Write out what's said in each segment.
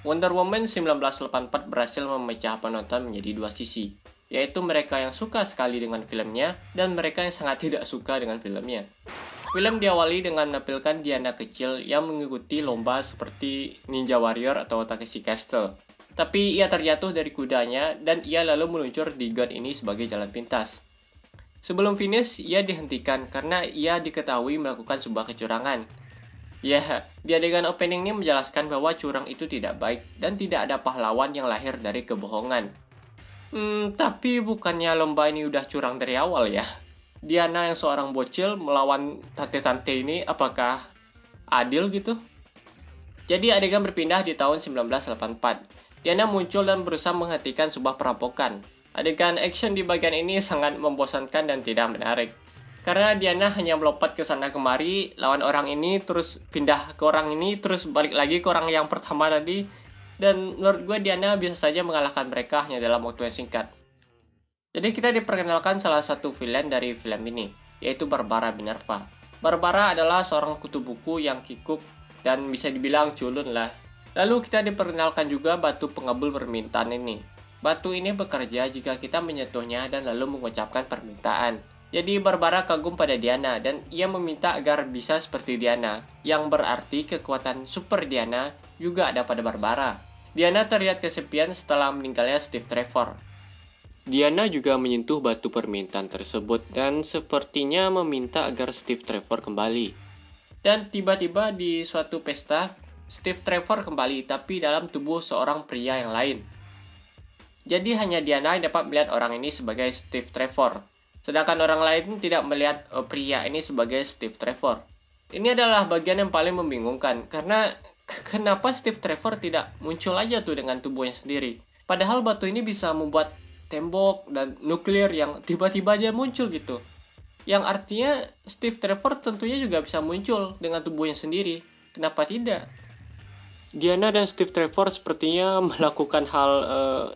Wonder Woman 1984 berhasil memecah penonton menjadi dua sisi, yaitu mereka yang suka sekali dengan filmnya dan mereka yang sangat tidak suka dengan filmnya. Film diawali dengan menampilkan Diana kecil yang mengikuti lomba seperti Ninja Warrior atau Takeshi Castle. Tapi ia terjatuh dari kudanya dan ia lalu meluncur di got ini sebagai jalan pintas. Sebelum finish, ia dihentikan karena ia diketahui melakukan sebuah kecurangan. Ya, di adegan opening ini menjelaskan bahwa curang itu tidak baik dan tidak ada pahlawan yang lahir dari kebohongan. Tapi bukannya lomba ini udah curang dari awal ya? Diana yang seorang bocil melawan tante-tante ini apakah adil gitu? Jadi adegan berpindah di tahun 1984. Diana muncul dan berusaha menghentikan sebuah perampokan. Adegan action di bagian ini sangat membosankan dan tidak menarik. Karena Diana hanya melompat ke sana kemari, lawan orang ini, terus pindah ke orang ini, terus balik lagi ke orang yang pertama tadi. Dan menurut gue Diana bisa saja mengalahkan mereka hanya dalam waktu yang singkat. Jadi kita diperkenalkan salah satu villain dari film ini, yaitu Barbara Minerva. Barbara adalah seorang kutu buku yang kikuk dan bisa dibilang culun lah. Lalu kita diperkenalkan juga batu pengabul permintaan ini. Batu ini bekerja jika kita menyentuhnya dan lalu mengucapkan permintaan. Jadi Barbara kagum pada Diana dan ia meminta agar bisa seperti Diana, yang berarti kekuatan super Diana juga ada pada Barbara. Diana terlihat kesepian setelah meninggalnya Steve Trevor. Diana juga menyentuh batu permintaan tersebut dan sepertinya meminta agar Steve Trevor kembali. Dan tiba-tiba di suatu pesta, Steve Trevor kembali tapi dalam tubuh seorang pria yang lain. Jadi hanya Diana yang dapat melihat orang ini sebagai Steve Trevor. Sedangkan orang lain tidak melihat pria ini sebagai Steve Trevor. Ini adalah bagian yang paling membingungkan, karena kenapa Steve Trevor tidak muncul aja tuh dengan tubuhnya sendiri. Padahal batu ini bisa membuat tembok dan nuklir yang tiba-tiba aja muncul gitu. Yang artinya Steve Trevor tentunya juga bisa muncul dengan tubuhnya sendiri. Kenapa tidak? Diana dan Steve Trevor sepertinya melakukan hal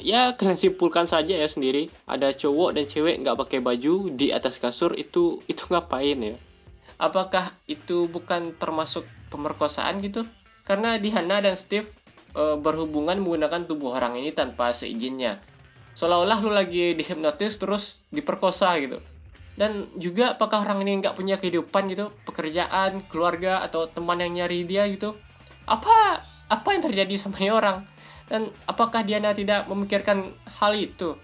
ya kalian simpulkan saja ya sendiri. Ada cowok dan cewek nggak pakai baju di atas kasur itu ngapain ya? Apakah itu bukan termasuk pemerkosaan gitu? Karena Diana dan Steve berhubungan menggunakan tubuh orang ini tanpa seizinnya. Seolah-olah lu lagi dihipnotis terus diperkosa gitu. Dan juga apakah orang ini nggak punya kehidupan gitu, pekerjaan, keluarga atau teman yang nyari dia gitu? Apa yang terjadi sama ini orang? Dan apakah Diana tidak memikirkan hal itu?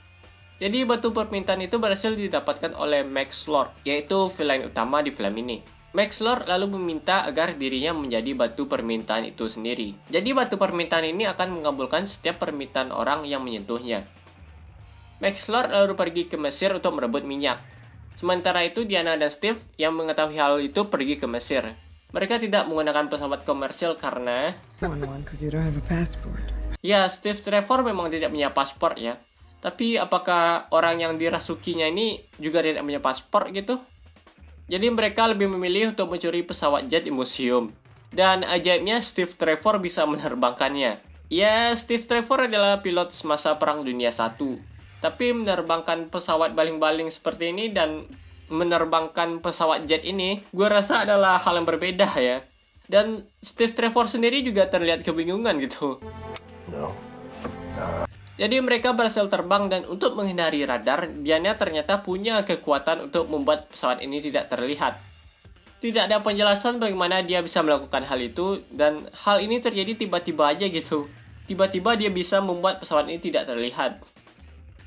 Jadi batu permintaan itu berhasil didapatkan oleh Max Lord, yaitu villain utama di film ini. Max Lord lalu meminta agar dirinya menjadi batu permintaan itu sendiri. Jadi batu permintaan ini akan mengabulkan setiap permintaan orang yang menyentuhnya. Max Lord lalu pergi ke Mesir untuk merebut minyak. Sementara itu Diana dan Steve yang mengetahui hal itu pergi ke Mesir. Mereka tidak menggunakan pesawat komersil karena ya, Steve Trevor memang tidak punya paspor ya. Tapi apakah orang yang dirasukinya ini juga tidak punya paspor gitu? Jadi mereka lebih memilih untuk mencuri pesawat jet di museum. Dan ajaibnya Steve Trevor bisa menerbangkannya. Ya, Steve Trevor adalah pilot semasa Perang Dunia I. Tapi menerbangkan pesawat baling-baling seperti ini dan menerbangkan pesawat jet ini, gue rasa adalah hal yang berbeda ya. Dan Steve Trevor sendiri juga terlihat kebingungan gitu. Jadi mereka berhasil terbang dan untuk menghindari radar, Diana ternyata punya kekuatan untuk membuat pesawat ini tidak terlihat. Tidak ada penjelasan bagaimana dia bisa melakukan hal itu, dan hal ini terjadi tiba-tiba aja gitu. Tiba-tiba dia bisa membuat pesawat ini tidak terlihat.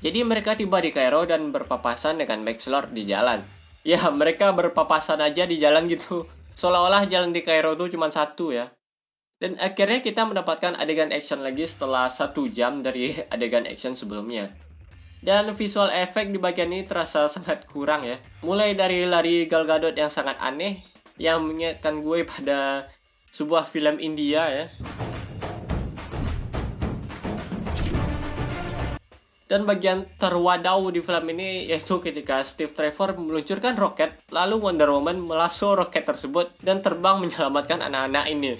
Jadi mereka tiba di Kairo dan berpapasan dengan Max Lord di jalan. Ya, mereka berpapasan aja di jalan gitu. Seolah-olah jalan di Kairo itu cuma satu ya. Dan akhirnya kita mendapatkan adegan action lagi setelah 1 jam dari adegan action sebelumnya. Dan visual efek di bagian ini terasa sangat kurang ya. Mulai dari lari Gal Gadot yang sangat aneh, yang mengingatkan gue pada sebuah film India ya. Dan bagian terwadau di film ini yaitu ketika Steve Trevor meluncurkan roket, lalu Wonder Woman melasso roket tersebut dan terbang menyelamatkan anak-anak ini.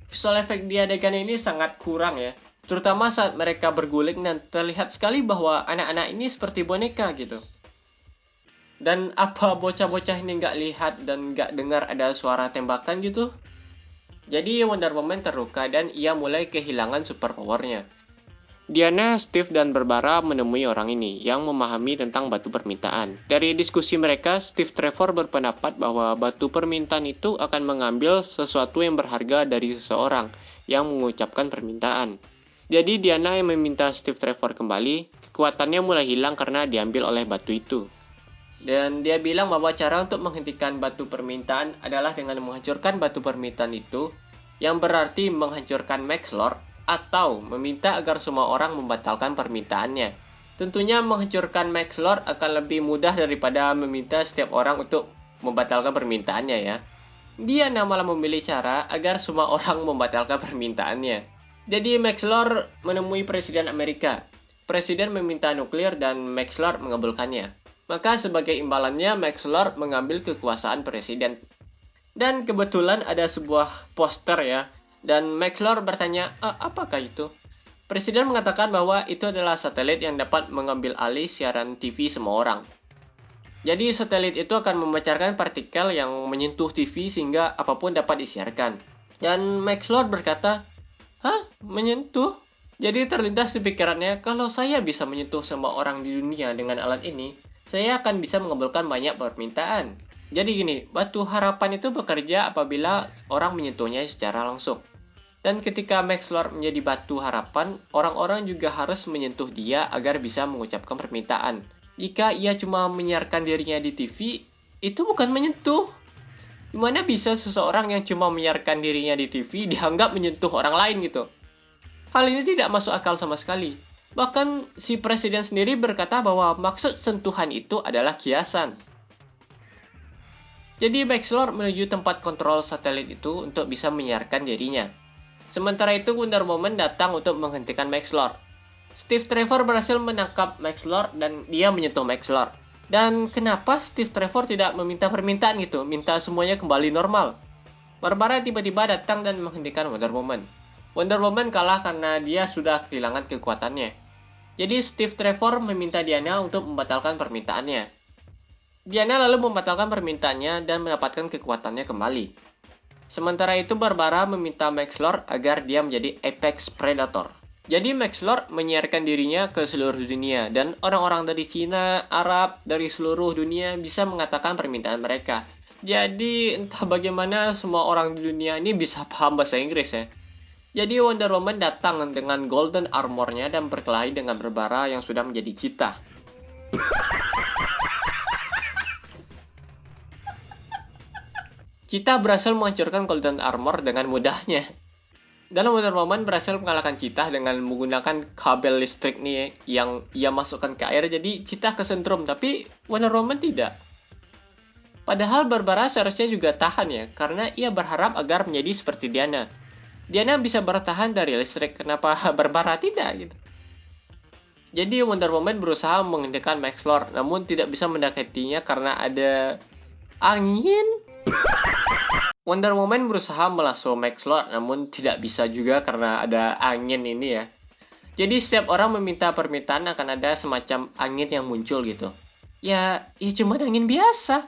Visual efek di adegan ini sangat kurang ya, terutama saat mereka berguling dan terlihat sekali bahwa anak-anak ini seperti boneka gitu. Dan apa bocah-bocah ini nggak lihat dan nggak dengar ada suara tembakan gitu? Jadi Wonder Woman terluka dan ia mulai kehilangan superpowernya. Diana, Steve, dan Barbara menemui orang ini yang memahami tentang batu permintaan. Dari diskusi mereka, Steve Trevor berpendapat bahwa batu permintaan itu akan mengambil sesuatu yang berharga dari seseorang yang mengucapkan permintaan. Jadi Diana yang meminta Steve Trevor kembali, kekuatannya mulai hilang karena diambil oleh batu itu. Dan dia bilang bahwa cara untuk menghentikan batu permintaan adalah dengan menghancurkan batu permintaan itu, yang berarti menghancurkan Max Lord, atau meminta agar semua orang membatalkan permintaannya. Tentunya menghancurkan Max Lord akan lebih mudah daripada meminta setiap orang untuk membatalkan permintaannya ya. Dia malah memilih cara agar semua orang membatalkan permintaannya. Jadi Max Lord menemui Presiden Amerika. Presiden meminta nuklir dan Max Lord mengabulkannya. Maka sebagai imbalannya Max Lord mengambil kekuasaan presiden. Dan kebetulan ada sebuah poster ya. Dan Max Lord bertanya, apakah itu? Presiden mengatakan bahwa itu adalah satelit yang dapat mengambil alih siaran TV semua orang. Jadi satelit itu akan memancarkan partikel yang menyentuh TV sehingga apapun dapat disiarkan. Dan Max Lord berkata, menyentuh? Jadi terlintas di pikirannya, kalau saya bisa menyentuh semua orang di dunia dengan alat ini, saya akan bisa mengabulkan banyak permintaan. Jadi gini, batu harapan itu bekerja apabila orang menyentuhnya secara langsung. Dan ketika Max Lord menjadi batu harapan, orang-orang juga harus menyentuh dia agar bisa mengucapkan permintaan. Jika ia cuma menyiarkan dirinya di TV, itu bukan menyentuh. Gimana bisa seseorang yang cuma menyiarkan dirinya di TV dianggap menyentuh orang lain gitu? Hal ini tidak masuk akal sama sekali. Bahkan si presiden sendiri berkata bahwa maksud sentuhan itu adalah kiasan. Jadi Max Lord menuju tempat kontrol satelit itu untuk bisa menyiarkan dirinya. Sementara itu Wonder Woman datang untuk menghentikan Max Lord. Steve Trevor berhasil menangkap Max Lord dan dia menyentuh Max Lord. Dan kenapa Steve Trevor tidak meminta permintaan gitu, minta semuanya kembali normal? Barbara tiba-tiba datang dan menghentikan Wonder Woman. Wonder Woman kalah karena dia sudah kehilangan kekuatannya. Jadi Steve Trevor meminta Diana untuk membatalkan permintaannya. Diana lalu membatalkan permintaannya dan mendapatkan kekuatannya kembali. Sementara itu Barbara meminta Max Lord agar dia menjadi Apex Predator. Jadi Max Lord menyiarkan dirinya ke seluruh dunia dan orang-orang dari Cina, Arab, dari seluruh dunia bisa mengatakan permintaan mereka. Jadi entah bagaimana semua orang di dunia ini bisa paham bahasa Inggris ya. Jadi Wonder Woman datang dengan golden armornya dan berkelahi dengan Barbara yang sudah menjadi cheetah. Cheetah berhasil menghancurkan Golden Armor dengan mudahnya. Dan Wonder Woman berhasil mengalahkan Cheetah dengan menggunakan kabel listrik nih yang ia masukkan ke air. Jadi Cheetah kesentrum, tapi Wonder Woman tidak. Padahal Barbara seharusnya juga tahan ya, karena ia berharap agar menjadi seperti Diana. Diana bisa bertahan dari listrik, kenapa Barbara tidak gitu? Jadi Wonder Woman berusaha menghentikan Max Lord, namun tidak bisa mendekatinya karena ada angin. Wonder Woman berusaha melasso Max Lord, namun tidak bisa juga karena ada angin ini ya. Jadi setiap orang meminta permintaan akan ada semacam angin yang muncul gitu. Ya cuma angin biasa.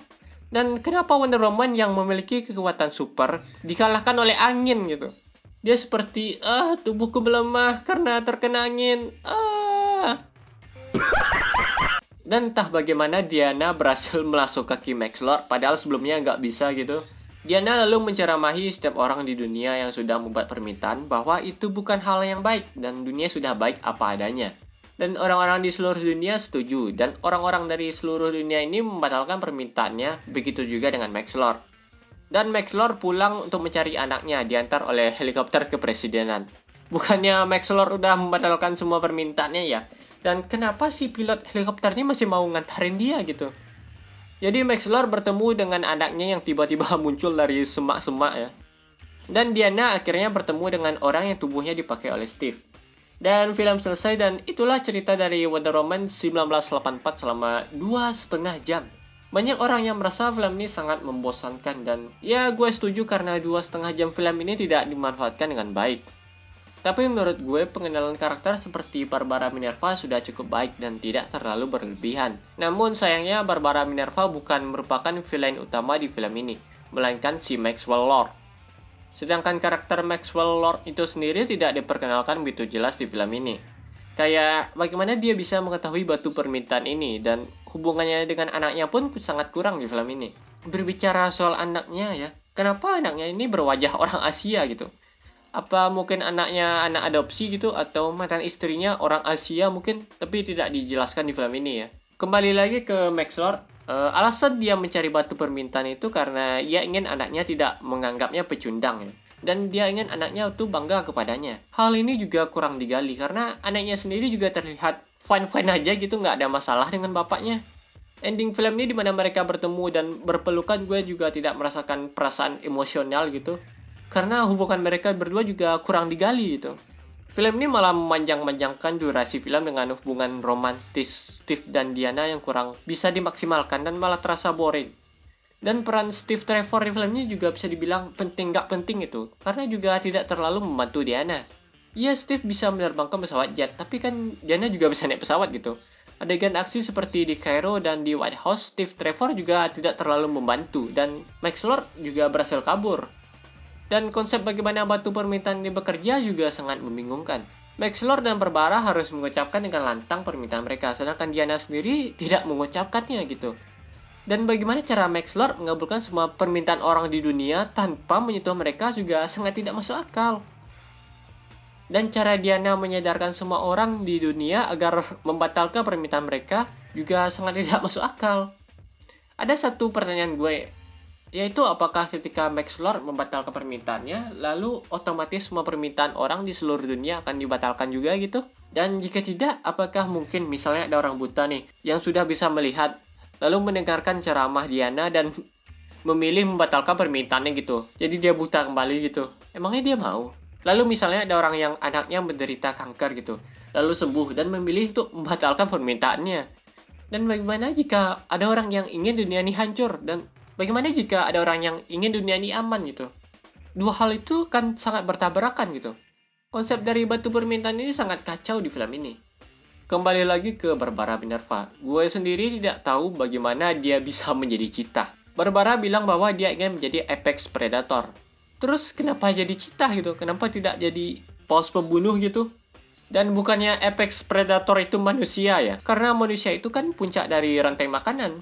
Dan kenapa Wonder Woman yang memiliki kekuatan super dikalahkan oleh angin gitu? Dia seperti, tubuhku melemah karena terkena angin. Dan entah bagaimana Diana berhasil melasuk kaki Max Lord, padahal sebelumnya nggak bisa gitu. Diana lalu menceramahi setiap orang di dunia yang sudah membuat permintaan bahwa itu bukan hal yang baik dan dunia sudah baik apa adanya. Dan orang-orang di seluruh dunia setuju dan orang-orang dari seluruh dunia ini membatalkan permintaannya, begitu juga dengan Max Lord. Dan Max Lord pulang untuk mencari anaknya diantar oleh helikopter kepresidenan. Bukannya Max Lord udah membatalkan semua permintaannya ya? Dan kenapa si pilot helikopternya masih mau ngantarin dia gitu? Jadi Max Lord bertemu dengan anaknya yang tiba-tiba muncul dari semak-semak ya. Dan Diana akhirnya bertemu dengan orang yang tubuhnya dipakai oleh Steve. Dan film selesai dan itulah cerita dari Wonder Woman 1984 selama 2,5 jam. Banyak orang yang merasa film ini sangat membosankan dan ya gue setuju karena 2,5 jam film ini tidak dimanfaatkan dengan baik. Tapi menurut gue, pengenalan karakter seperti Barbara Minerva sudah cukup baik dan tidak terlalu berlebihan. Namun sayangnya Barbara Minerva bukan merupakan villain utama di film ini, melainkan si Maxwell Lord. Sedangkan karakter Maxwell Lord itu sendiri tidak diperkenalkan begitu jelas di film ini. Kayak bagaimana dia bisa mengetahui batu permintaan ini, dan hubungannya dengan anaknya pun sangat kurang di film ini. Berbicara soal anaknya ya, kenapa anaknya ini berwajah orang Asia gitu? Apa mungkin anaknya anak adopsi gitu, atau mantan istrinya orang Asia mungkin, tapi tidak dijelaskan di film ini ya. Kembali lagi ke Max Lord, alasan dia mencari batu permintaan itu karena ia ingin anaknya tidak menganggapnya pecundang ya. Dan dia ingin anaknya itu bangga kepadanya. Hal ini juga kurang digali karena anaknya sendiri juga terlihat fine-fine aja gitu, nggak ada masalah dengan bapaknya. Ending film ini dimana mereka bertemu dan berpelukan, gue juga tidak merasakan perasaan emosional gitu. Karena hubungan mereka berdua juga kurang digali gitu. Film ini malah memanjang-manjangkan durasi film dengan hubungan romantis Steve dan Diana yang kurang bisa dimaksimalkan dan malah terasa boring. Dan peran Steve Trevor di film ini juga bisa dibilang penting gak penting itu, karena juga tidak terlalu membantu Diana. Iya, Steve bisa menerbangkan pesawat jet, tapi kan Diana juga bisa naik pesawat gitu. Adegan aksi seperti di Cairo dan di White House, Steve Trevor juga tidak terlalu membantu, dan Max Lord juga berhasil kabur. Dan konsep bagaimana batu permintaan ini bekerja juga sangat membingungkan. Max Lord dan Barbara harus mengucapkan dengan lantang permintaan mereka, sedangkan Diana sendiri tidak mengucapkannya gitu. Dan bagaimana cara Max Lord mengabulkan semua permintaan orang di dunia tanpa menyentuh mereka juga sangat tidak masuk akal. Dan cara Diana menyadarkan semua orang di dunia agar membatalkan permintaan mereka juga sangat tidak masuk akal. Ada satu pertanyaan gue, yaitu apakah ketika Max Lord membatalkan permintaannya, lalu otomatis semua permintaan orang di seluruh dunia akan dibatalkan juga gitu? Dan jika tidak, apakah mungkin misalnya ada orang buta nih yang sudah bisa melihat, lalu mendengarkan ceramah Diana dan memilih membatalkan permintaannya gitu. Jadi dia buta kembali gitu. Emangnya dia mau? Lalu misalnya ada orang yang anaknya menderita kanker gitu, lalu sembuh dan memilih untuk membatalkan permintaannya. Dan bagaimana jika ada orang yang ingin dunia ini hancur? Dan bagaimana jika ada orang yang ingin dunia ini aman gitu? Dua hal itu kan sangat bertabrakan gitu. Konsep dari batu permintaan ini sangat kacau di film ini. Kembali lagi ke Barbara Minerva. Gue sendiri tidak tahu bagaimana dia bisa menjadi cheetah. Barbara bilang bahwa dia ingin menjadi apex predator. Terus kenapa jadi cheetah gitu? Kenapa tidak jadi paus pembunuh gitu? Dan bukannya apex predator itu manusia ya? Karena manusia itu kan puncak dari rantai makanan.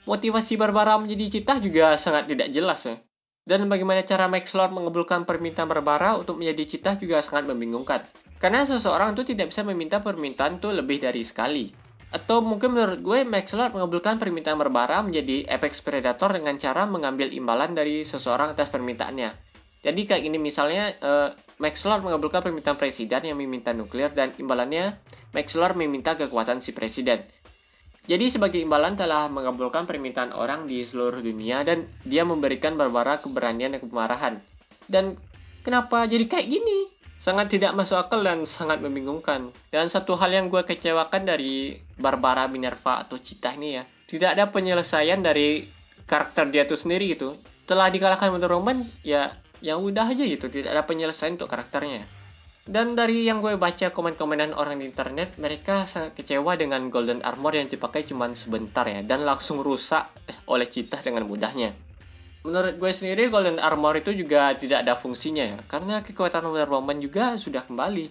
Motivasi Barbara menjadi cheetah juga sangat tidak jelas ya. Dan bagaimana cara Max Lord mengabulkan permintaan Barbara untuk menjadi cheetah juga sangat membingungkan. Karena seseorang itu tidak bisa meminta permintaan itu lebih dari sekali. Atau mungkin menurut gue, Max Lord mengabulkan permintaan Barbara menjadi apex predator dengan cara mengambil imbalan dari seseorang atas permintaannya. Jadi kayak gini misalnya, Max Lord mengabulkan permintaan presiden yang meminta nuklir, dan imbalannya Max Lord meminta kekuatan si presiden. Jadi sebagai imbalan telah mengabulkan permintaan orang di seluruh dunia, dan dia memberikan Barbara keberanian dan kemarahan. Dan kenapa jadi kayak gini? Sangat tidak masuk akal dan sangat membingungkan. Dan satu hal yang gue kecewakan dari Barbara Minerva atau Cheetah ini ya, tidak ada penyelesaian dari karakter dia tuh sendiri gitu. Setelah dikalahkan Wonder Woman, ya udah aja gitu, tidak ada penyelesaian untuk karakternya. Dan dari yang gue baca komen-komenan orang di internet, mereka sangat kecewa dengan Golden Armor yang dipakai cuma sebentar ya, dan langsung rusak oleh Cheetah dengan mudahnya. Menurut gue sendiri, Golden Armor itu juga tidak ada fungsinya ya, karena kekuatan Wonder Woman juga sudah kembali.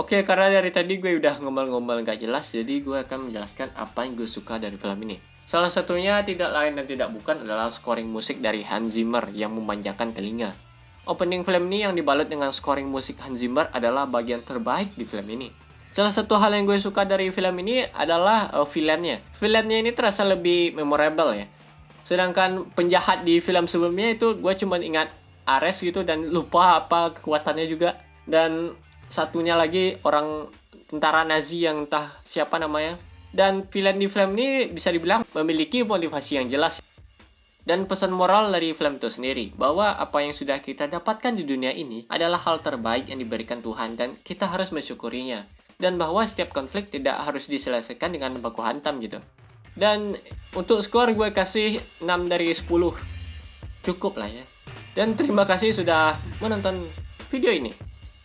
Oke, karena dari tadi gue udah ngomel-ngomel gak jelas, jadi gue akan menjelaskan apa yang gue suka dari film ini. Salah satunya tidak lain dan tidak bukan adalah scoring musik dari Hans Zimmer yang memanjakan telinga. Opening film ini yang dibalut dengan scoring musik Hans Zimmer adalah bagian terbaik di film ini. Salah satu hal yang gue suka dari film ini adalah villainnya. Villainnya ini terasa lebih memorable ya. Sedangkan penjahat di film sebelumnya itu gue cuma ingat Ares gitu dan lupa apa kekuatannya juga. Dan satunya lagi orang tentara Nazi yang entah siapa namanya. Dan villain di film ini bisa dibilang memiliki motivasi yang jelas. Dan pesan moral dari film itu sendiri, bahwa apa yang sudah kita dapatkan di dunia ini adalah hal terbaik yang diberikan Tuhan dan kita harus mensyukurinya. Dan bahwa setiap konflik tidak harus diselesaikan dengan baku hantam gitu. Dan untuk skor gue kasih 6 dari 10. Cukup lah ya. Dan terima kasih sudah menonton video ini.